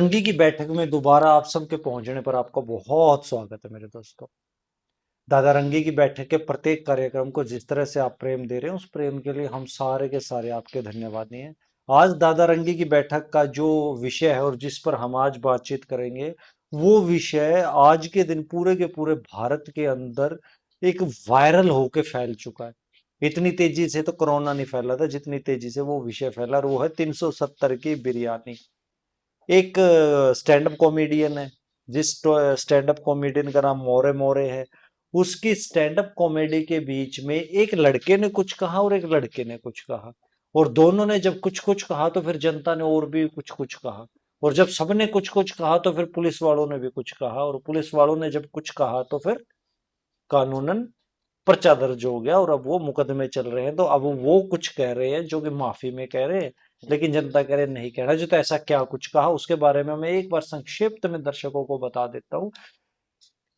रंगी की बैठक में दोबारा आप सबके पहुंचने पर आपका बहुत स्वागत है मेरे दोस्तों। दादा रंगी की बैठक के प्रत्येक कार्यक्रम को जिस तरह से आप प्रेम दे रहे हैं, उस प्रेम के लिए हम सारे के सारे आपके धन्यवादी हैं। आज दादा रंगी की बैठक का जो विषय है और जिस पर हम आज बातचीत करेंगे, वो विषय आज के दिन पूरे के पूरे भारत के अंदर एक वायरल होके फैल चुका है। इतनी तेजी से तो कोरोना नहीं फैला था जितनी तेजी से वो विषय फैला, और वो है 370 की बिरयानी। एक स्टैंड अप कॉमेडियन है, जिस स्टैंड अप कॉमेडियन का नाम मोरे मोरे है। उसकी स्टैंड अप कॉमेडी के बीच में एक लड़के ने कुछ कहा और एक लड़के ने कुछ कहा, और दोनों ने जब कुछ कुछ कहा तो फिर जनता ने और भी कुछ कुछ कहा, और जब सबने कुछ कुछ कहा तो फिर पुलिस वालों ने भी कुछ कहा, और पुलिस वालों ने जब कुछ कहा तो फिर कानूनन पर्चा दर्ज हो गया, और अब वो मुकदमे चल रहे हैं। तो अब वो कुछ कह रहे हैं जो कि माफी में कह रहे हैं, लेकिन जनता कह रहे हैं नहीं कहना जो। तो ऐसा क्या कुछ कहा उसके बारे में मैं एक बार संक्षिप्त में दर्शकों को बता देता हूँ।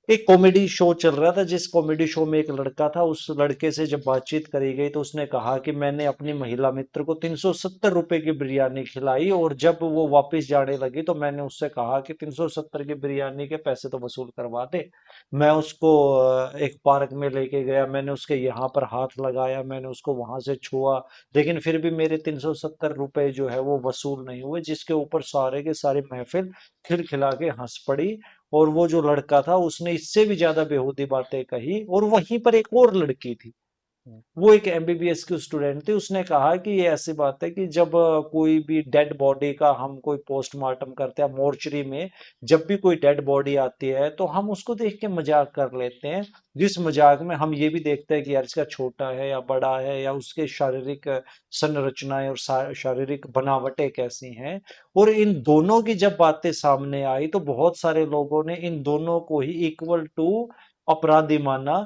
एक कॉमेडी शो चल रहा था, जिस कॉमेडी शो में एक लड़का था। उस लड़के से जब बातचीत करी गई तो उसने कहा कि मैंने अपनी महिला मित्र को 370 रुपए की बिरयानी खिलाई, और जब वो वापस जाने लगी तो मैंने उससे कहा कि 370 की बिरयानी के पैसे तो वसूल करवा दे। मैं उसको एक पार्क में लेके गया, मैंने उसके यहाँ पर हाथ लगाया, मैंने उसको वहां से छुआ, लेकिन फिर भी मेरे 370 रुपए जो है वो वसूल नहीं हुए, जिसके ऊपर सारे के सारी महफिल खिलखिला के हंस पड़ी। और वो जो लड़का था उसने इससे भी ज्यादा बेहूदी बातें कही, और वहीं पर एक और लड़की थी, वो एक एमबीबीएस की स्टूडेंट थी। उसने कहा कि ये ऐसी बात है कि जब कोई भी डेड बॉडी का हम कोई पोस्टमार्टम करते हैं मोर्चरी में, जब भी कोई डेड बॉडी आती है तो हम उसको देख के मजाक कर लेते हैं, जिस मजाक में हम ये भी देखते हैं कि यार इसका छोटा है या बड़ा है, या उसके शारीरिक संरचनाएं और शारीरिक बनावटें कैसी हैं। और इन दोनों की जब बातें सामने आई तो बहुत सारे लोगों ने इन दोनों को ही इक्वल टू अपराधी माना,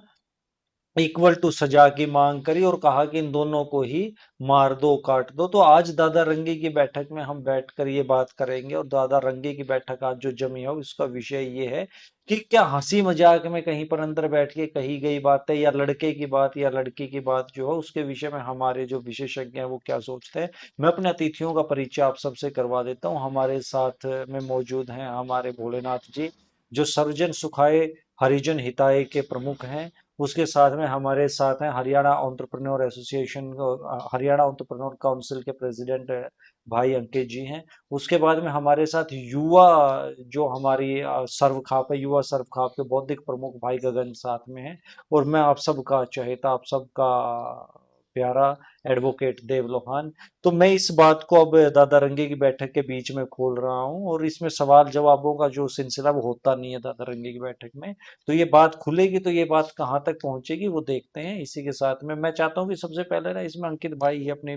इक्वल टू सजा की मांग करी, और कहा कि इन दोनों को ही मार दो काट दो। तो आज दादा रंगी की बैठक में हम बैठकर ये बात करेंगे, और दादा रंगी की बैठक आज जो जमी है उसका विषय ये है कि क्या हंसी मजाक में कहीं पर अंदर बैठ के कही गई बात है, या लड़के की बात या लड़की की बात जो है उसके विषय में हमारे जो विशेषज्ञ हैं वो क्या सोचते हैं। मैं अपने अतिथियों का परिचय आप सबसे करवा देता हूँ। हमारे साथ में मौजूद हैं हमारे भोलेनाथ जी, जो सर्वजन सुखाय हरिजन हिताय के प्रमुख हैं। उसके साथ में हमारे साथ हैं Haryana entrepreneur association, Haryana entrepreneur council के प्रेसिडेंट भाई अंकित जी हैं। उसके बाद में हमारे साथ युवा, जो हमारी सर्व खाप है, युवा सर्व खाप के बौद्धिक प्रमुख भाई गगन साथ में हैं। और मैं आप सबका चहेता, आप सबका प्यारा एडवोकेट देव लोहान। तो मैं इस बात को अब दादा रंगे की बैठक के बीच में खोल रहा हूँ, और इसमें सवाल जवाबों का जो सिलसिला वो होता नहीं है दादा रंगे की बैठक में। तो ये बात खुलेगी तो ये बात कहाँ तक पहुंचेगी वो देखते हैं। इसी के साथ में मैं चाहता हूँ कि सबसे पहले ना इसमें अंकित भाई ही अपनी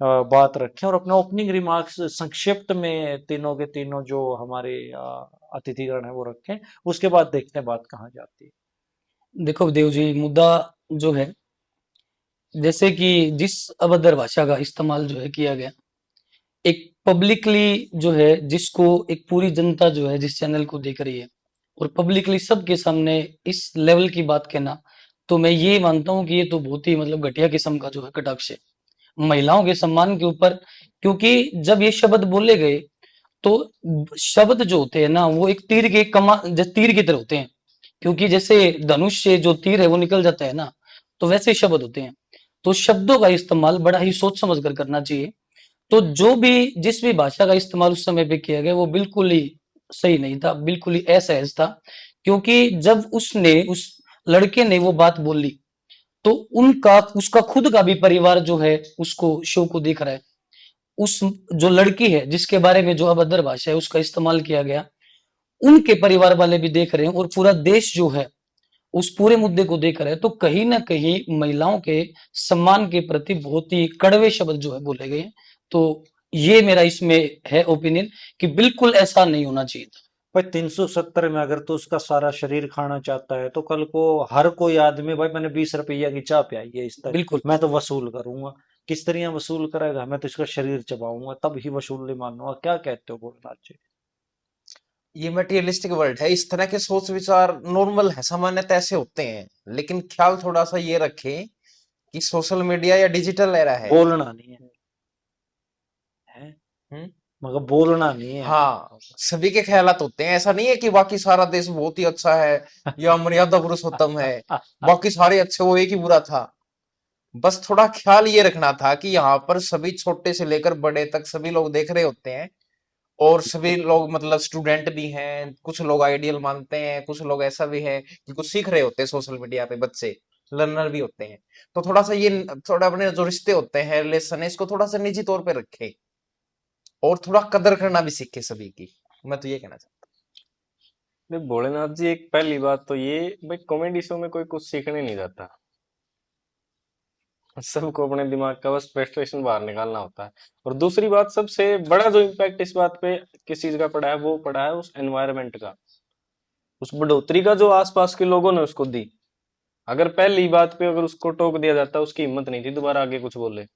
बात रखें, और अपना ओपनिंग रिमार्क्स संक्षिप्त में तीनों के तीनों जो हमारे अतिथिगण है वो रखें। उसके बाद देखते हैं बात कहाँ जाती है। देखो देव जी, मुद्दा जो है, जैसे कि जिस अभद्र भाषा का इस्तेमाल जो है किया गया, एक पब्लिकली जो है, जिसको एक पूरी जनता जो है जिस चैनल को देख रही है, और पब्लिकली सबके सामने इस लेवल की बात कहना, तो मैं ये मानता हूँ कि ये तो बहुत ही मतलब घटिया किस्म का जो है कटाक्ष है महिलाओं के सम्मान के ऊपर। क्योंकि जब ये शब्द बोले गए, तो शब्द जो होते हैं ना, वो एक तीर के कमा जैसे तीर की तरह होते हैं। क्योंकि जैसे धनुष से जो तीर है वो निकल जाता है ना, तो वैसे शब्द होते हैं। तो शब्दों का इस्तेमाल बड़ा ही सोच समझ कर करना चाहिए। तो जो भी जिस भी भाषा का इस्तेमाल उस समय पे किया गया वो बिल्कुल ही सही नहीं था, बिल्कुल ही असहज था। क्योंकि जब उसने उस लड़के ने वो बात बोली, तो उनका उसका खुद का भी परिवार जो है उसको शो को देख रहा है। उस जो लड़की है जिसके बारे में जो अभद्र भाषा है उसका इस्तेमाल किया गया, उनके परिवार वाले भी देख रहे हैं, और पूरा देश जो है उस पूरे मुद्दे को देख रहा है। तो कहीं ना कहीं महिलाओं के सम्मान के प्रति बहुत ही कड़वे शब्द जो है बोले गए हैं। तो ये मेरा इसमें है ओपिनियन कि बिल्कुल ऐसा नहीं होना चाहिए था। भाई 370 में अगर तो उसका सारा शरीर खाना चाहता है तो कल को हर कोई आदमी, भाई मैंने 20 रुपया की चाय पिलाई है इस तरह, बिल्कुल। मैं तो वसूल करूंगा। किस तरह वसूल करेगा? मैं तो इसका शरीर चबाऊंगा तब ही वसूली मानूंगा। क्या कहते हो भोलेनाथ जी? ये मटेरियलिस्टिक वर्ल्ड है। इस तरह के सोच विचार नॉर्मल है, सामान्यतः ऐसे होते हैं। लेकिन ख्याल थोड़ा सा ये रखें कि सोशल मीडिया या डिजिटल एरा है। बोलना नहीं है, है? हम्म मगर बोलना नहीं है। हाँ, सभी के ख्यालात होते हैं। ऐसा नहीं है कि बाकी सारा देश बहुत ही अच्छा है या मर्यादा पुरुषोत्तम है, बाकी सारे अच्छे, वो एक ही बुरा था। बस थोड़ा ख्याल ये रखना था कि यहाँ पर सभी छोटे से लेकर बड़े तक सभी लोग देख रहे होते हैं, और सभी लोग मतलब स्टूडेंट भी हैं, कुछ लोग आइडियल मानते हैं, कुछ लोग ऐसा भी है कि कुछ सीख रहे होते हैं सोशल मीडिया पे, बच्चे लर्नर भी होते हैं। तो थोड़ा सा ये थोड़ा अपने जो रिश्ते होते हैं, रिलेशन है, इसको थोड़ा सा निजी तौर पे रखे, और थोड़ा कदर करना भी सीखे सभी की। मैं तो ये कहना चाहता नहीं भोलेनाथ जी, एक पहली बात तो ये भाई, कॉमेडी शो में कोई कुछ सीखने नहीं जाता। सबको अपने दिमाग का बस फ्रस्ट्रेशन बाहर निकालना होता है। और दूसरी बात, सबसे बड़ा जो इम्पैक्ट इस बात पे किस चीज का पड़ा है, वो पड़ा है उस एनवायरनमेंट का, उस बढ़ोतरी का जो आसपास के लोगों ने उसको दी। अगर पहली बात पे अगर उसको टोक दिया जाता, उसकी हिम्मत नहीं थी दोबारा आगे कुछ बोले।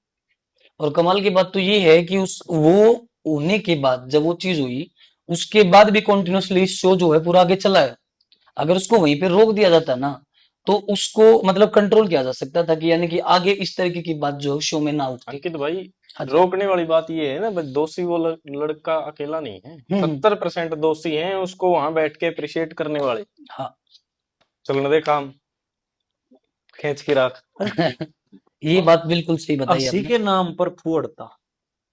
और कमाल की बात तो ये है कि उस वो होने के बाद जब वो चीज हुई, उसके बाद भी कंटिन्यूअसली शो जो है पूरा आगे चला है। अगर उसको वहीं पे रोक दिया जाता ना, तो उसको मतलब कंट्रोल किया जा सकता था कि यानी कि आगे इस तरीके की बात जो शो में ना उठती। अंकित भाई, हाँ जी। रोकने वाली बात ये है ना भाई, दोषी वो लड़का अकेला नहीं है, 70% दोषी हैं उसको वहां बैठ के अप्रिशिएट करने वाले। हाँ। चलने दे काम, खींच के रख। ये बात बिल्कुल सही बताई हंसी आपने। के नाम पर फुअड़ता,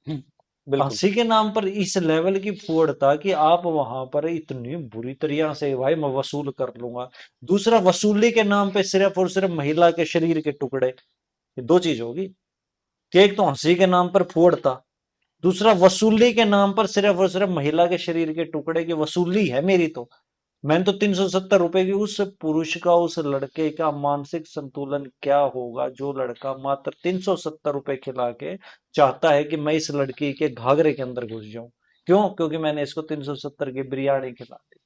हम्म, बिल्कुल। हंसी के नाम पर इस लेवल की फुअड़ता कि आप वहां पर इतनी बुरी तरीके से भाई मैं वसूल कर लूंगा। दूसरा, वसूली के नाम पे सिर्फ और सिर्फ महिला के शरीर के टुकड़े, ये दो चीज होगी कि एक तो हंसी के नाम पर फुअड़ता, दूसरा वसूली के नाम पर सिर्फ और सिर्फ महिला के शरीर के टुकड़े की वसूली है मेरी। तो मैंने तो 370 रुपए की, उस पुरुष का, उस लड़के का मानसिक संतुलन क्या होगा जो लड़का मात्र 370 रुपए खिला के चाहता है कि मैं इस लड़की के घाघरे के अंदर घुस जाऊं। क्यों? क्योंकि मैंने इसको 370 की बिरयानी खिला दी।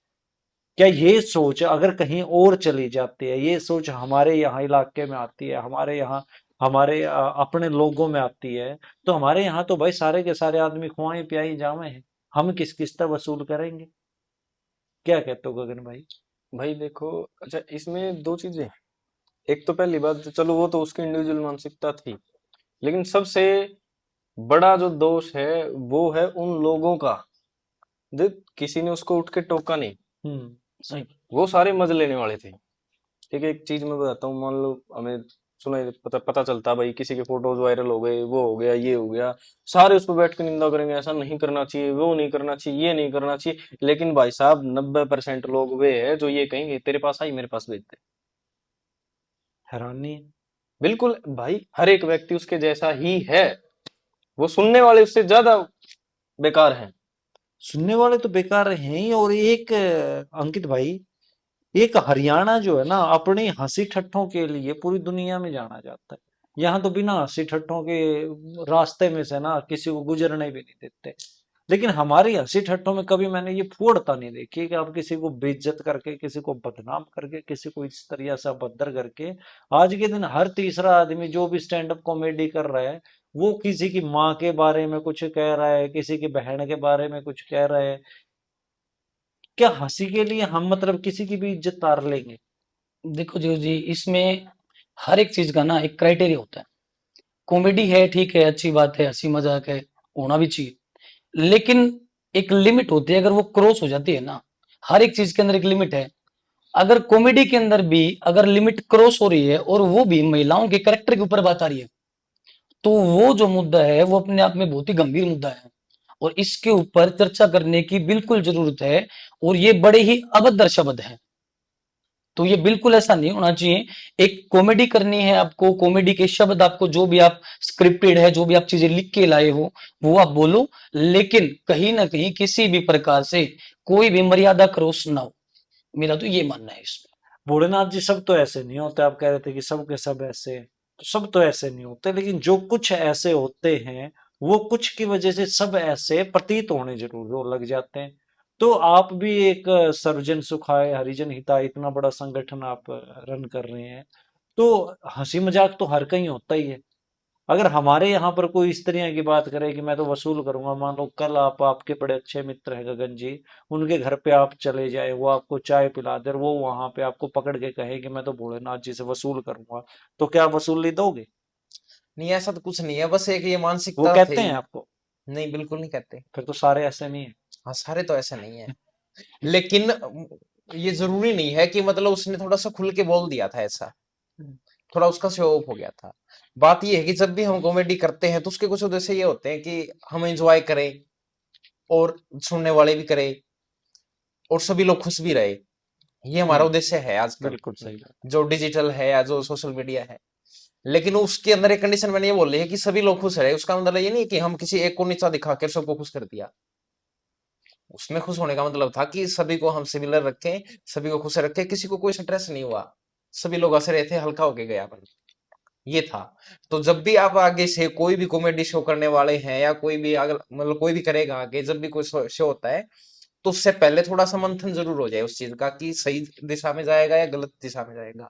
क्या ये सोच अगर कहीं और चली जाती है, ये सोच हमारे यहाँ इलाके में आती है, हमारे यहाँ हमारे अपने लोगों में आती है, तो हमारे यहाँ तो भाई सारे के सारे आदमी खुआई पियाई जावे हैं। हम किस किस तरह वसूल करेंगे? क्या कहते हो गगन भाई? भाई देखो, अच्छा इसमें दो चीजें हैं। एक तो पहली बात, चलो वो तो उसकी इंडिविजुअल मानसिकता थी, लेकिन सबसे बड़ा जो दोष है वो है उन लोगों का। देख, किसी ने उसको उठ के टोका नहीं, हम्म। सही। वो सारे मजे लेने वाले थे। ठीक है, एक चीज मैं बताता हूँ, मान लो हमें सुना पता चलता भाई किसी के फोटोज वायरल हो गए, वो हो गया, ये हो गया, सारे उस पर बैठ के निंदा करेंगे, ऐसा नहीं करना चाहिए, वो नहीं करना चाहिए, ये नहीं करना चाहिए। लेकिन भाई साहब, 90% लोग वे है जो ये कहेंगे तेरे पास आई मेरे पास भेज दे। हैरानी है। बिल्कुल भाई, हर एक व्यक्ति उसके जैसा ही है, वो सुनने वाले उससे ज्यादा बेकार हैं। सुनने वाले तो बेकार हैं ही। और एक अंकित भाई, एक हरियाणा जो है ना, अपनी हंसी ठट्ठों के लिए पूरी दुनिया में जाना जाता है। यहाँ तो बिना हंसी ठट्ठों के रास्ते में से ना किसी को गुजरने भी नहीं देते। लेकिन हमारी हंसी ठट्ठों में कभी मैंने ये फूड़ता नहीं देखी कि आप किसी को बेइज्जत करके, किसी को बदनाम करके, किसी को इस तरह से अभद्र करके। आज के दिन हर तीसरा आदमी जो भी स्टैंड अप कॉमेडी कर रहा है, वो किसी की माँ के बारे में कुछ कह रहा है, किसी की बहन के बारे में कुछ कह रहा है। क्या हंसी के लिए हम मतलब किसी की भी इज्जत तार लेंगे? देखो जी, इसमें हर एक चीज का ना एक क्राइटेरिया होता है। कॉमेडी है, ठीक है, अच्छी बात है, हंसी मजाक है, होना भी चाहिए, लेकिन एक लिमिट होती है। अगर वो क्रॉस हो जाती है ना, हर एक चीज के अंदर एक लिमिट है। अगर कॉमेडी के अंदर भी अगर लिमिट क्रॉस हो रही है और वो भी महिलाओं के कैरेक्टर के ऊपर बात आ रही है, तो वो जो मुद्दा है वो अपने आप में बहुत ही गंभीर मुद्दा है, और इसके ऊपर चर्चा करने की बिल्कुल जरूरत है। और ये बड़े ही अभद्र शब्द हैं, तो ये बिल्कुल ऐसा नहीं होना चाहिए। एक कॉमेडी करनी है आपको, कॉमेडी के शब्द आपको जो भी आप स्क्रिप्टेड है, जो भी आप चीजें लिख के लाए हो, वो आप बोलो, लेकिन कहीं ना कहीं किसी भी प्रकार से कोई भी मर्यादा क्रॉस ना हो। मेरा तो ये मानना है इसमें। भोलेनाथ जी, सब तो ऐसे नहीं होते। आप कह रहे थे कि सब के सब ऐसे हैं, तो सब तो ऐसे नहीं होते, लेकिन जो कुछ ऐसे होते हैं, वो कुछ की वजह से सब ऐसे प्रतीत होने जरूर हो लग जाते हैं। तो आप भी एक सर्वजन सुखाय हरिजन हिताय इतना बड़ा संगठन आप रन कर रहे हैं, तो हंसी मजाक तो हर कहीं होता ही है। अगर हमारे यहाँ पर कोई इस तरह की बात करे कि मैं तो वसूल करूंगा, मान लो कल आप, आपके बड़े अच्छे मित्र हैं गगन जी, उनके घर पे आप चले जाए, वो आपको चाय पिला दे और वो वहां पे आपको पकड़ के कहे कि मैं तो भोलेनाथ जी से वसूल करूंगा, तो क्या आप वसूली दोगे? नहीं, ऐसा तो कुछ नहीं है, बस एक ये वो मानसिकता कहते थी। हैं आपको? नहीं, बिल्कुल नहीं कहते। फिर तो सारे ऐसे नहीं है। हाँ, सारे तो ऐसे नहीं है, लेकिन ये जरूरी नहीं है कि मतलब उसने थोड़ा सा खुल के बोल दिया था ऐसा, थोड़ा उसका शो ऑफ हो गया था। बात ये है कि जब भी हम कॉमेडी करते हैं तो उसके कुछ उद्देश्य ये होते हैं कि हम एंजॉय करें और सुनने वाले भी करें और सभी लोग खुश भी रहे। ये हमारा उद्देश्य है आजकल, बिल्कुल सही बात। जो डिजिटल है या जो सोशल मीडिया है। लेकिन उसके अंदर एक कंडीशन मैंने ये बोली है कि सभी लोग खुश रहे। उसका मतलब ये नहीं कि हम किसी एक को नीचा दिखा कर सबको खुश कर दिया। उसमें खुश होने का मतलब था कि सभी को हम सिमिलर रखें, सभी को खुश रखें, किसी को कोई स्ट्रेस नहीं हुआ, सभी लोग हंस रहे थे, हल्का होके गया अपन, ये था। तो जब भी आप आगे से कोई भी कॉमेडी शो करने वाले हैं या कोई भी अगर मतलब कोई भी करेगा आगे, जब भी कोई शो होता है तो उससे पहले थोड़ा सा मंथन जरूर हो जाए उस चीज का कि सही दिशा में जाएगा या गलत दिशा में जाएगा।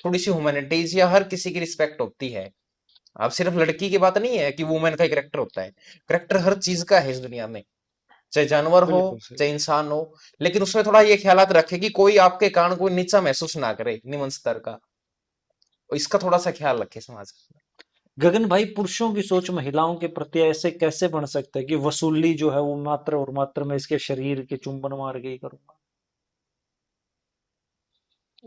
थोड़ी सी ह्यूमैनिटीज या हर किसी की रिस्पेक्ट होती है। अब सिर्फ लड़की की बात नहीं है कि वुमेन का करेक्टर होता है, करेक्टर हर चीज का है इस दुनिया में, चाहे जानवर हो बिल्कुल सही। चाहे इंसान हो। लेकिन उसमें थोड़ा ये ख्यालात रखे कि कोई आपके कारण कोई नीचा महसूस ना करे निम्न स्तर का, इसका थोड़ा सा ख्याल रखे समाज में। गगन भाई, पुरुषों की सोच महिलाओं के प्रति ऐसे कैसे बन सकता है कि वसूली जो है वो मात्र और मात्र मैं इसके शरीर के चुंबन मार के ही करूंगा?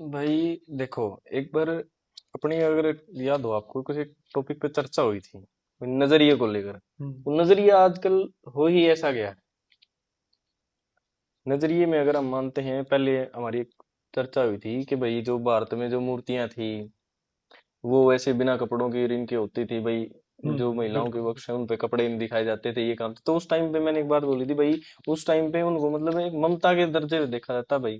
भाई देखो, एक बार अपनी अगर याद हो आपको, कुछ एक टॉपिक पे चर्चा हुई थी नजरिए को लेकर। वो नजरिया आजकल हो ही ऐसा गया है। नजरिए में अगर हम मानते हैं, पहले हमारी एक चर्चा हुई थी कि भाई जो भारत में जो मूर्तियां थी वो वैसे बिना कपड़ों की इनकी होती थी भाई। जो महिलाओं के बिल्कुल। वक्ष है उन पे कपड़े नहीं दिखाए जाते थे, ये काम था। तो उस टाइम पे मैंने एक बात बोली थी भाई, उस टाइम पे उनको मतलब एक ममता के दर्जे से देखा जाता भाई।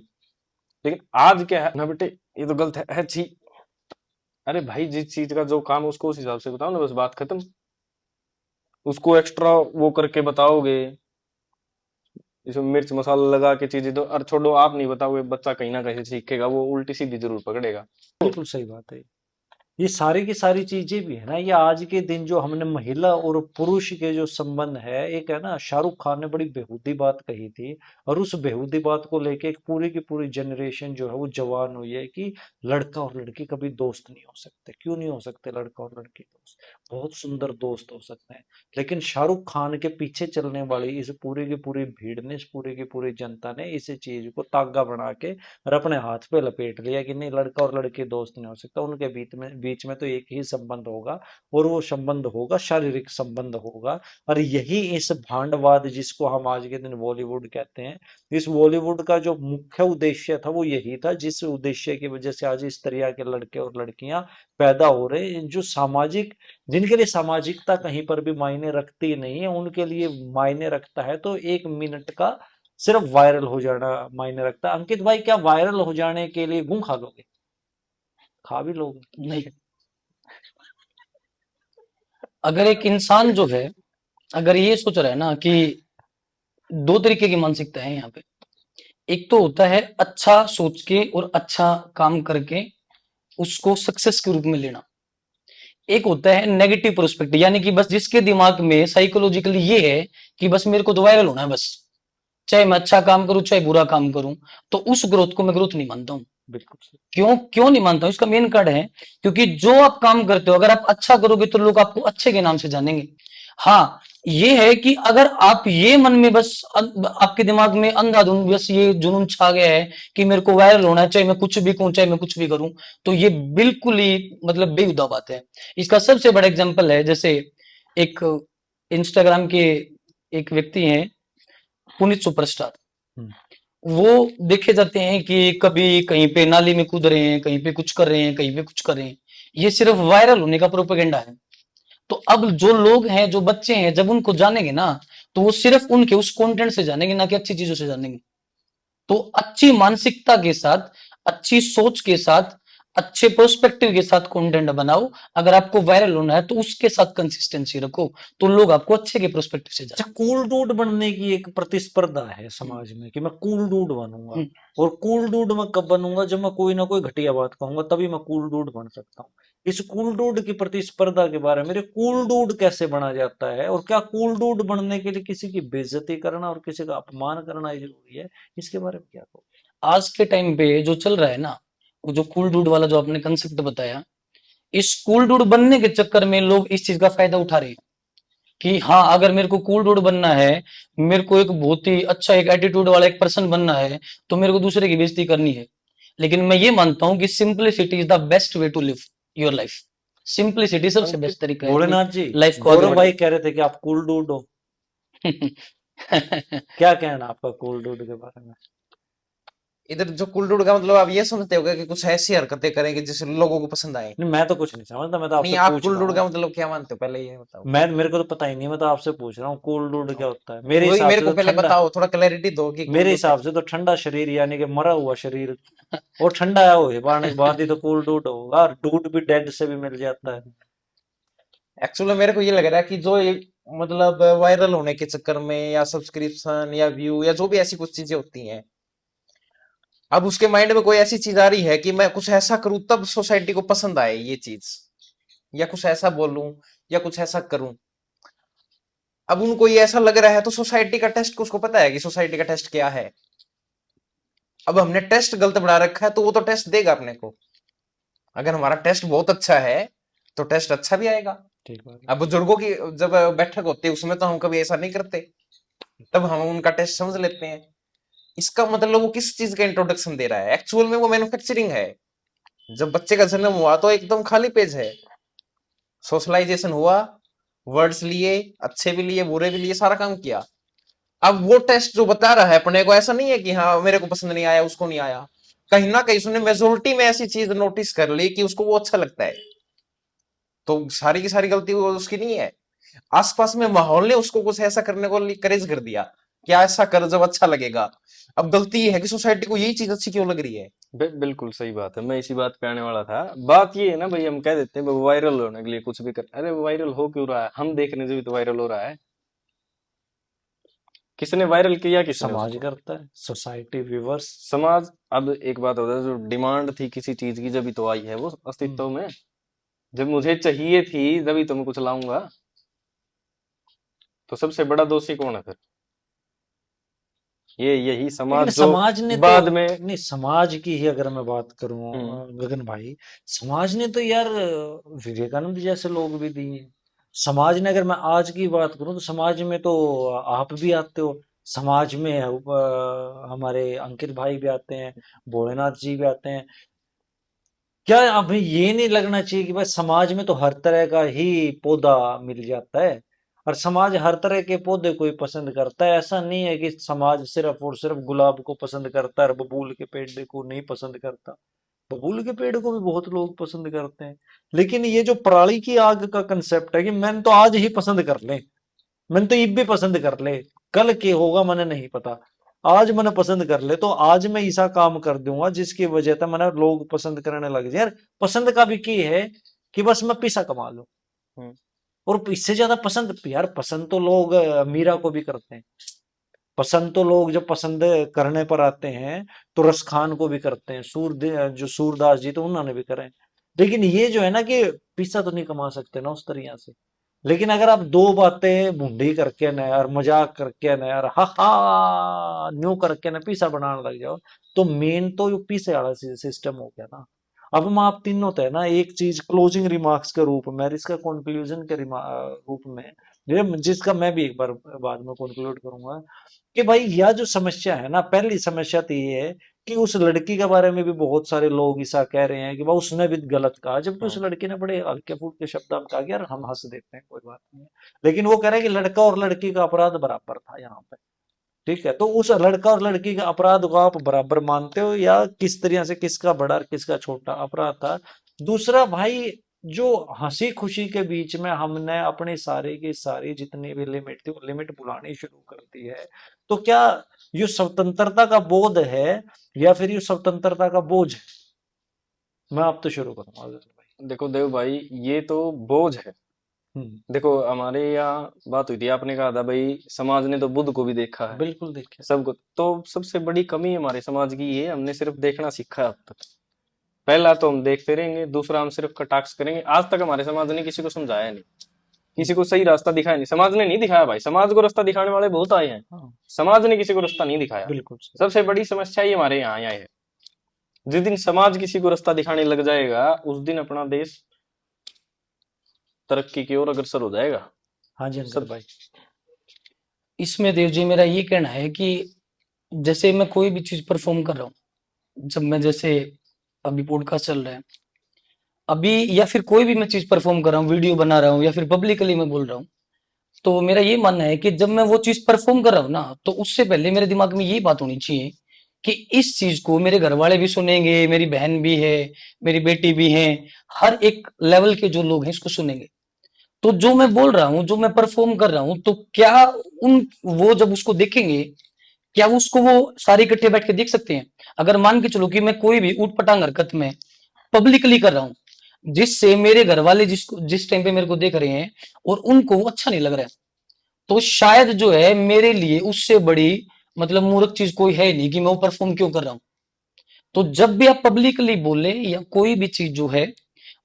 लेकिन आज क्या है ना बेटे, ये तो गलत है छी। अरे भाई, जिस चीज का जो काम है उसको उस हिसाब से बताओ ना, बस बात खत्म। उसको एक्स्ट्रा वो करके बताओगे, इसमें मिर्च मसाला लगा के चीजें तो, अरे छोड़ो, आप नहीं बताओगे बच्चा कहीं ना कहीं सीखेगा, वो उल्टी सीधी जरूर पकड़ेगा। बिल्कुल सही बात है। ये सारी की सारी चीजें भी है ना, ये आज के दिन जो हमने महिला और पुरुष के जो संबंध है, एक है ना, शाहरुख खान ने बड़ी बेहूदी बात कही थी और उस बेहूदी बात को लेके एक पूरी की पूरी जनरेशन जो है वो जवान हुई है कि लड़का और लड़की कभी दोस्त नहीं हो सकते। क्यों नहीं हो सकते लड़का और लड़की दोस्त? बहुत सुंदर दोस्त हो सकते हैं। लेकिन शाहरुख खान के पीछे चलने वाली इस पूरी की पूरी भीड़ ने, इस पूरी की पूरी जनता ने इस चीज को तागा बना के और अपने हाथ पे लपेट लिया कि नहीं, लड़का और लड़की दोस्त नहीं हो सकता, उनके बीच में तो एक ही संबंध होगा और वो संबंध होगा, शारीरिक संबंध होगा। और यही इस भांडवाद जिसको हम आज के दिन बॉलीवुड कहते हैं, इस बॉलीवुड का जो मुख्य उद्देश्य था वो यही था, जिस उद्देश्य की वजह से आज इस तरह के लड़के और लड़कियां पैदा हो रहे हैं, जो सामाजिक, जिनके लिए सामाजिकता कहीं पर भी मायने रखती नहीं है, उनके लिए मायने रखता है तो 1 मिनट का सिर्फ वायरल हो जाना मायने रखता है। अंकित भाई, क्या वायरल हो जाने के लिए गूं खा लोगे? खा भी लोगे? नहीं, अगर एक इंसान जो है, अगर ये सोच रहा है ना कि दो तरीके की मानसिकता है यहाँ पे। एक तो होता है अच्छा सोच के और अच्छा काम करके उसको सक्सेस के रूप में लेना। एक होता है नेगेटिव प्रोस्पेक्ट, यानी कि बस जिसके दिमाग में साइकोलॉजिकली ये है कि बस मेरे को तो वायरल होना है, बस चाहे मैं अच्छा काम करूं चाहे बुरा काम करूं। तो उस ग्रोथ को मैं ग्रोथ नहीं मानता हूं। बिल्कुल सही। क्यों क्यों नहीं मानता हूं? इसका मेन कारण है क्योंकि जो आप काम करते हो, अगर आप अच्छा करोगे तो लोग आपको अच्छे के नाम से जानेंगे। हाँ, ये है कि अगर आप ये मन में बस आपके दिमाग में अंधाधुंध बस ये जुनून छा गया है कि मेरे को वायरल होना है, चाहे मैं कुछ भी कहूं चाहे मैं कुछ भी करूं, तो ये बिल्कुल ही मतलब बेहुदा बात है। इसका सबसे बड़ा एग्जांपल है, जैसे एक इंस्टाग्राम के एक व्यक्ति हैं, पुनीत सुपरस्टार। वो देखे जाते हैं कि कभी कहीं पे नाली में कूद रहे हैं, कहीं पे कुछ कर रहे हैं, कहीं पे कुछ कर रहे हैं। ये सिर्फ वायरल होने का प्रोपेगेंडा है। तो अब जो लोग हैं, जो बच्चे हैं, जब उनको जानेंगे ना, तो वो सिर्फ उनके उस कंटेंट से जानेंगे, ना कि अच्छी चीजों से जानेंगे। तो अच्छी मानसिकता के साथ, अच्छी सोच के साथ, अच्छे पर्सपेक्टिव के साथ कंटेंट बनाओ। अगर आपको वायरल होना है तो उसके साथ कंसिस्टेंसी रखो, तो लोग आपको अच्छे के पर्सपेक्टिव से अच्छा, जानेंगे। कूल डूड बनने की एक प्रतिस्पर्धा है समाज में कि मैं कूल डूड बनूंगा। और कूल डूड मैं कब बनूंगा? जब मैं कोई ना कोई घटिया बात कहूंगा, तभी मैं कूल डूड बन सकता हूँ। इस कूल डूड की प्रतिस्पर्धा के बारे में, मेरे कूल डूड कैसे बना जाता है और क्या कूल डूड बनने के लिए किसी की बेइज्जती करना और किसी का अपमान करना जरूरी है? इसके बारे में क्या कहो? आज के टाइम पे जो चल रहा है ना, वो जो कूल डूड वाला जो आपने कंसेप्ट बताया, इस कूल डूड बनने के चक्कर में लोग इस चीज का फायदा उठा रहे हैं। कि हाँ, अगर मेरे को कूल डूड बनना है, मेरे को एक बहुत ही अच्छा एक एटीट्यूड वाला एक पर्सन बनना है, तो मेरे को दूसरे की बेइज्जती करनी है। लेकिन मैं ये मानता हूँ कि simplicity is the best way to live your life. Simplicity सबसे अंकित बेस्ट तरीका है अपनी भोलेनाथ जी, लाइफ को आगे गौरव भाई बढ़ाने कह रहे थे कि आप कूल डूड हो। का। क्या कहना आपका कूल डूड के बारे में? इधर जो कूल डूड का मतलब आप ये समझते होगे कि कुछ ऐसी हरकतें करेंगे जिससे लोगों को पसंद आए। नहीं, मैं तो कुछ नहीं समझता, मैं तो नहीं, आपसे आप पूछ कूल रहा डूड का हूँ। मतलब क्या मानते हो, पहले ये बताओ। मेरे को तो पता ही नहीं, मैं तो आपसे पूछ रहा हूँ कूल डूड क्या होता है। मेरे वही हिसाब मेरे से को तो पहले ठंडा, बताओ, थोड़ा क्लैरिटी दो कि कूल मेरे डूड क्या। हिसाब से तो ठंडा शरीर यानी कि मरा हुआ शरीर और ठंडा हो बाढ़ के बाद ही तो कूल डूड होगा। और डूड भी डेड से भी मिल जाता है। एक्चुअली मेरे को ये लग रहा है कि जो ये मतलब वायरल होने के चक्कर में या सब्सक्रिप्शन या व्यू या जो भी ऐसी कुछ चीजें होती हैं, अब उसके माइंड में कोई ऐसी चीज आ रही है कि मैं कुछ ऐसा करूं तब सोसाइटी को पसंद आए ये चीज, या कुछ ऐसा बोलूं या कुछ ऐसा करूं। अब उनको ये ऐसा लग रहा है तो सोसाइटी का टेस्ट, उसको पता है कि सोसाइटी का टेस्ट क्या है। अब हमने टेस्ट गलत बना रखा है तो वो तो टेस्ट देगा अपने को। अगर हमारा टेस्ट बहुत अच्छा है तो टेस्ट अच्छा भी आएगा। ठीक है। अब बुजुर्गों की जब बैठक होती है उसमें तो हम कभी ऐसा नहीं करते, तब हम उनका टेस्ट समझ लेते हैं। इसका मतलब वो किस चीज का इंट्रोडक्शन दे रहा है, एक्चुअल में वो मैन्युफैक्चरिंग है। जब बच्चे का जन्म हुआ तो एकदम खाली पेज है, सोशलाइजेशन हुआ, वर्ड्स लिए, अच्छे भी लिए बुरे भी लिए, सारा काम किया। अब वो टेस्ट जो बता रहा है अपने को, ऐसा नहीं है कि हाँ मेरे को पसंद नहीं आया उसको नहीं आया, कहीं ना कहीं उसने मेजोरिटी में ऐसी चीज नोटिस कर ली कि उसको वो अच्छा लगता है। तो सारी की सारी गलती वो उसकी नहीं है, आसपास में माहौल ने उसको कुछ ऐसा करने को करेज कर दिया कि ऐसा कर जब अच्छा लगेगा। अब गलती ये है कि सोसाइटी को यही चीज अच्छी क्यों लग रही है। बिल्कुल सही बात है, मैं इसी बात पे आने वाला था। बात ये है ना भाई, हम कह देते हैं वायरल होने के लिए कुछ भी कर, अरे वायरल हो क्यों रहा है? हम देखने से भी तो वायरल हो रहा है। किसने वायरल किया, किसने समाज उसको? करता है, सोसाइटी, व्यूवर्स। समाज। अब एक बात होता है, जो डिमांड थी किसी चीज की जब तो आई है वो अस्तित्व में। जब मुझे चाहिए थी जब तो मैं कुछ लाऊंगा। तो सबसे बड़ा दोषी कौन है फिर? ये यही समाज लेकिन जो समाज ने तो, बाद में। नहीं समाज की ही अगर मैं बात करूं हम्म। गगन भाई, समाज ने तो यार विवेकानंद जैसे लोग भी दिए। समाज ने, अगर मैं आज की बात करूं तो समाज में तो आप भी आते हो। समाज में हमारे अंकित भाई भी आते हैं, भोलेनाथ जी भी आते हैं। क्या अभी ये नहीं लगना चाहिए कि भाई समाज में तो हर तरह का ही पौधा मिल जाता है और समाज हर तरह के पौधे को ही पसंद करता है? ऐसा नहीं है कि समाज सिर्फ और सिर्फ गुलाब को पसंद करता है और बबूल के पेड़ को नहीं पसंद करता। बबूल के पेड़ को भी बहुत लोग पसंद करते हैं। लेकिन ये जो पराली की आग का कंसेप्ट है कि मैंने तो आज ही पसंद कर ले, मैंने तो इब भी पसंद कर ले, कल के होगा मैंने नहीं पता, आज मैंने पसंद कर ले तो आज मैं ऐसा काम कर दूंगा जिसकी वजह से मैंने लोग पसंद करने लग जाए। यार पसंद का भी की है कि बस मैं पैसा कमा लूं। हम्म। और इससे ज्यादा पसंद, यार पसंद तो लोग मीरा को भी करते हैं। पसंद तो लोग जब पसंद करने पर आते हैं तो रस खान को भी करते हैं, जो सूरदास जी तो उन्होंने भी करे। लेकिन ये जो है ना कि पैसा तो नहीं कमा सकते ना उस तरीके से। लेकिन अगर आप दो बातें भूडी करके ना यार, मजाक करके ना यार, हा हा न्यू करके ना पैसा बनाने लग जाओ, तो मेन तो ये पैसे वाला सिस्टम हो गया ना। अब हम आप तीनों तो है ना एक चीज क्लोजिंग रिमार्क्स के रूप में, इसका कंक्लूजन के रूप में, जिसका मैं भी एक बार बाद में कंक्लूड करूंगा कि भाई यह जो समस्या है ना, पहली समस्या तो ये है कि उस लड़की के बारे में भी बहुत सारे लोग ऐसा कह रहे हैं कि भाई उसने भी गलत कहा, जबकि उस हाँ। लड़की ने बड़े हल्के फुल्के शब्द में कहा कि यार हम हंस देते हैं कोई बात नहीं है। लेकिन वो कह रहे हैं कि लड़का और लड़की का अपराध बराबर था यहाँ पे। ठीक है, तो उस लड़का और लड़की का अपराध को आप बराबर मानते हो या किस तरह से, किसका बड़ा और किसका छोटा अपराध था? दूसरा भाई, जो हंसी खुशी के बीच में हमने अपनी सारी की सारी जितनी भी लिमिट थी वो लिमिट बुलानी शुरू कर दी है, तो क्या ये स्वतंत्रता का बोध है या फिर ये स्वतंत्रता का बोझ है? मैं आप तो शुरू करूंगा भाई। देखो देव भाई, ये तो बोझ है। हम्म। देखो हमारे यहाँ बात हुई थी, आपने कहा था भाई समाज ने तो बुद्ध को भी देखा है, बिल्कुल देखिए। सबको। तो सबसे बड़ी कमी हमारे समाज की ये है, हमने सिर्फ देखना सीखा है अब तक। पहला तो हम देखते रहेंगे, दूसरा हम सिर्फ कटाक्ष करेंगे। आज तक हमारे समाज ने किसी को समझाया नहीं, किसी को सही रास्ता दिखाया नहीं। समाज ने नहीं दिखाया भाई, समाज को रास्ता दिखाने वाले बहुत आए हैं, हाँ, समाज ने किसी को रास्ता नहीं दिखाया। बिल्कुल सही। सबसे बड़ी समस्या ये हमारे यहाँ है। जिस दिन समाज किसी को रास्ता दिखाने लग जाएगा उस दिन अपना देश तरक्की की ओर अग्रसर हो जाएगा। हाँ जी अंकित सब भाई। इसमें देव जी मेरा ये कहना है कि जैसे मैं कोई भी चीज परफॉर्म कर रहा हूँ, जब मैं जैसे अभी पॉडकास्ट चल रहा है अभी, या फिर कोई भी मैं चीज परफॉर्म कर रहा हूँ, वीडियो बना रहा हूँ या फिर पब्लिकली मैं बोल रहा हूँ, तो मेरा ये मानना है कि जब मैं वो चीज परफॉर्म कर रहा हूँ ना, तो उससे पहले मेरे दिमाग में ये बात होनी चाहिए कि इस चीज को मेरे घर वाले भी सुनेंगे, मेरी बहन भी है, मेरी बेटी भी है, हर एक लेवल के जो लोग हैं इसको सुनेंगे। तो जो मैं बोल रहा हूँ, जो मैं परफॉर्म कर रहा हूँ, तो क्या उन वो जब उसको देखेंगे, क्या उसको वो सारे इकट्ठे बैठ के देख सकते हैं? अगर मान के चलो कि मैं कोई भी ऊट पटांग हरकत में पब्लिकली कर रहा हूँ, जिससे मेरे घर वाले जिस टाइम पे मेरे को देख रहे हैं और उनको वो अच्छा नहीं लग रहा है, तो शायद जो है मेरे लिए उससे बड़ी मतलब मूर्ख चीज कोई है नहीं कि मैं वो परफॉर्म क्यों कर रहा हूँ। तो जब भी आप पब्लिकली बोले या कोई भी चीज जो है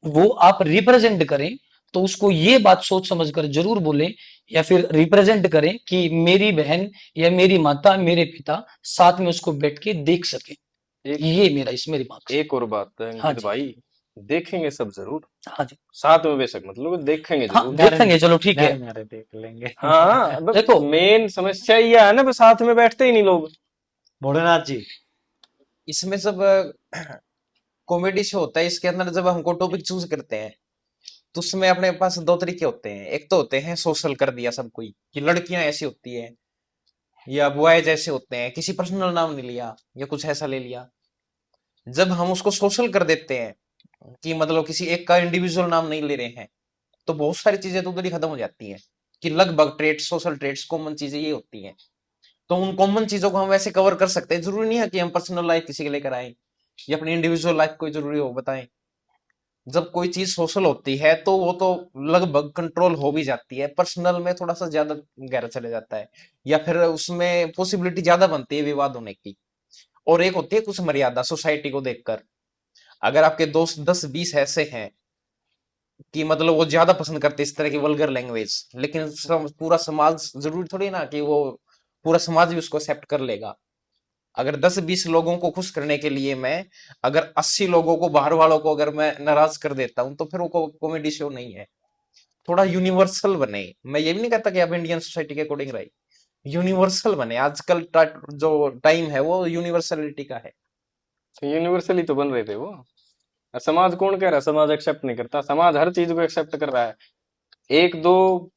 वो आप रिप्रेजेंट करें, तो उसको ये बात सोच समझ कर जरूर बोले, या फिर रिप्रेजेंट करें कि मेरी बहन या मेरी माता, मेरे पिता साथ में उसको बैठ के देख सके। एक ये मेरा इसमें रिमार्क्स है। एक और बात है हाँ अंकित जी। भाई, देखेंगे सब जरूर, हाँ जी। साथ में बेशक मतलब देखेंगे हाँ जरूर। न्यारे देखेंगे, चलो ठीक है। न्यारे न्यारे देख लेंगे। हाँ, देखो मेन समस्या ये है ना, बस साथ में बैठते ही नहीं लोग। भोलेनाथ जी। इसमें सब कॉमेडी शो होता है, इसके अंदर जब हमको टॉपिक चूज करते हैं तो उसमें अपने पास दो तरीके होते हैं। एक तो होते हैं सोशल कर दिया सब कोई कि लड़कियां ऐसी होती है या बॉयज ऐसे होते हैं, किसी पर्सनल नाम नहीं लिया या कुछ ऐसा ले लिया। जब हम उसको सोशल कर देते हैं कि मतलब किसी एक का इंडिविजुअल नाम नहीं ले रहे हैं, तो बहुत सारी चीजें तो उधर ही खत्म हो जाती हैं कि लगभग ट्रेड्स, सोशल ट्रेड्स, कॉमन चीजें ये होती हैं। तो उन कॉमन चीजों को हम वैसे कवर कर सकते हैं, जरूरी नहीं है कि हम पर्सनल लाइफ किसी के लेकर आए या अपनी इंडिविजुअल लाइफ कोई जरूरी हो बताएं। जब कोई चीज सोशल होती है तो वो तो लगभग कंट्रोल हो भी जाती है, पर्सनल में थोड़ा सा ज्यादा गहरा चले जाता है या फिर उसमें पॉसिबिलिटी ज्यादा बनती है विवाद होने की। और एक होती है कुछ मर्यादा सोसाइटी को देखकर। अगर आपके दोस्त 10-20 ऐसे हैं कि मतलब वो ज्यादा पसंद करते इस तरह की वल्गर लैंग्वेज, लेकिन पूरा समाज जरूरी थोड़ी ना कि वो पूरा समाज भी उसको एक्सेप्ट कर लेगा। अगर 10-20 लोगों को खुश करने के लिए मैं अगर 80 लोगों को, बाहर वालों को अगर मैं नाराज कर देता हूं, तो फिर वो कॉमेडी शो नहीं है। थोड़ा यूनिवर्सल बने। मैं ये भी नहीं कहता कि आप इंडियन सोसाइटी के अकॉर्डिंग रहे, यूनिवर्सल बने। आजकल जो टाइम है वो यूनिवर्सलिटी का है। यूनिवर्सली तो बन रहे थे वो। और समाज कौन कह रहा है समाज एक्सेप्ट नहीं करता? समाज हर चीज को एक्सेप्ट कर रहा है। एक दो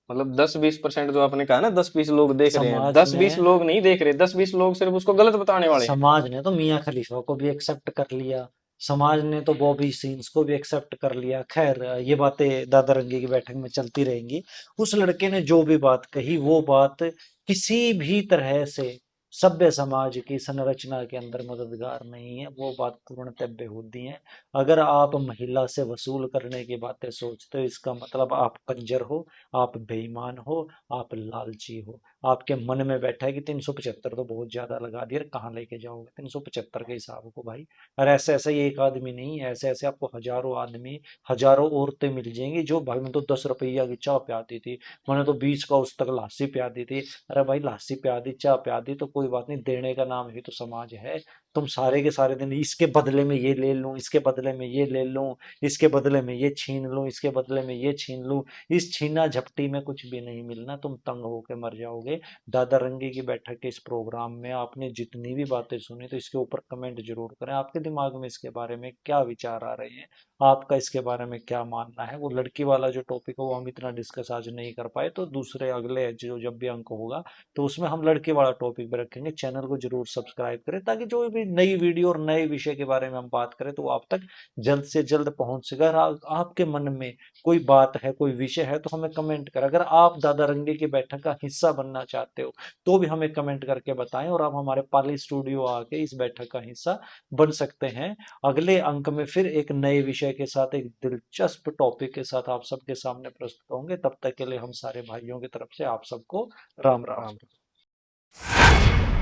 मतलब 10-20% जो आपने कहा ना, 10-20 लोग देख रहे हैं, समाज 10-20 ने लोग नहीं देख रहे, 10-20 लोग सिर्फ उसको गलत बताने वाले हैं। समाज ने तो मियाँ खलीफा को भी एक्सेप्ट कर लिया। समाज ने तो बॉबी सीन्स को भी एक्सेप्ट कर लिया। खैर ये बातें दादा रंगे की बैठक में चलती रहेंगी। उस लड़के ने जो भी बात कही वो बात किसी भी तरह से सभ्य समाज की संरचना के अंदर मददगार नहीं है। वो बात पूर्णतः बेहूदी है। अगर आप महिला से वसूल करने की बातें सोचते हो, इसका मतलब आप कंजर हो, आप बेईमान हो, आप लालची हो। आपके मन में बैठा है कि 375 तो बहुत ज्यादा लगा दिया, कहाँ लेके जाओगे 375 के हिसाब को भाई। और ऐसे ऐसे ही एक आदमी नहीं, ऐसे ऐसे आपको हजारों आदमी, हजारों औरतें मिल जाएंगी जो भाई मैं तो 10 रुपया की चाय प्याती थी, मैंने तो 20 का उस तक लासी प्या दी थी। अरे भाई लासी प्या दी, चाय प्या दी तो कोई बात नहीं, देने का नाम ही तो समाज है। तुम सारे के सारे दिन इसके बदले में ये ले लूं, इसके बदले में ये ले लूं, इसके बदले में ये छीन लूं, इसके बदले में ये छीन लूं, इस छीना झपटी में कुछ भी नहीं मिलना, तुम तंग होके मर जाओगे। दादा रंगे की बैठक के इस प्रोग्राम में आपने जितनी भी बातें सुनी, तो इसके ऊपर कमेंट जरूर करें। आपके दिमाग में इसके बारे में क्या विचार आ रहे हैं, आपका इसके बारे में क्या मानना है। वो लड़की वाला जो टॉपिक है वो हम इतना डिस्कस आज नहीं कर पाए, तो दूसरे अगले जो जब भी अंक होगा तो उसमें हम लड़के वाला टॉपिक भी रखेंगे। चैनल को जरूर सब्सक्राइब करें ताकि जो भी नई वीडियो और नए विषय के बारे में हम बात करें तो वो आप तक जल्द से जल्द पहुंच सके। अगर आपके मन में कोई बात है, कोई विषय है, तो हमें कमेंट करें। अगर आप दादा रंगे की बैठक का हिस्सा बनना चाहते हो तो भी हमें कमेंट करके बताएं, और आप हमारे पाली स्टूडियो आके इस बैठक का हिस्सा बन सकते हैं। अगले अंक में फिर एक नए विषय के साथ, एक दिलचस्प टॉपिक के साथ आप सबके सामने प्रस्तुत होंगे। तब तक के लिए हम सारे भाइयों की तरफ से आप सबको राम राम। हाँ।